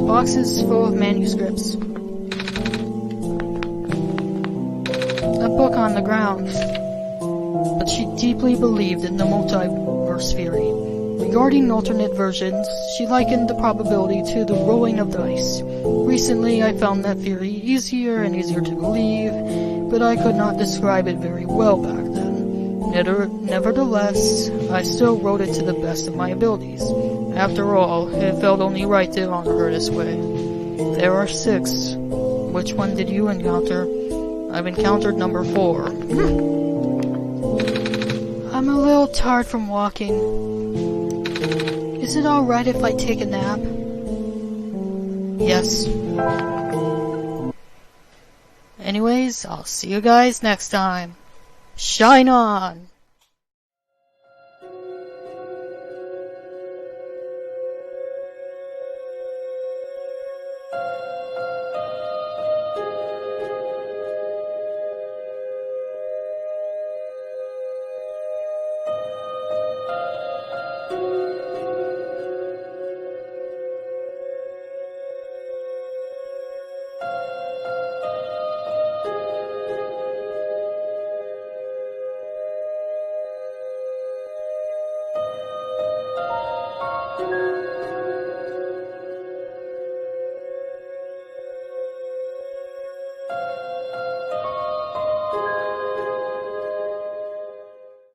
Boxes full of manuscripts. A book on the ground. But she deeply believed in the multiverse theory. Regarding alternate versions, she likened the probability to the rolling of dice. Recently, I found that theory easier and easier to believe, but I could not describe it very well back then. Nevertheless, I still wrote it to the best of my abilities. After all, it felt only right to honor her this way. There are 6. Which one did you encounter? I've encountered number 4. I'm a little tired from walking. Is it alright if I take a nap? Yes. Anyways, I'll see you guys next time. Shine on!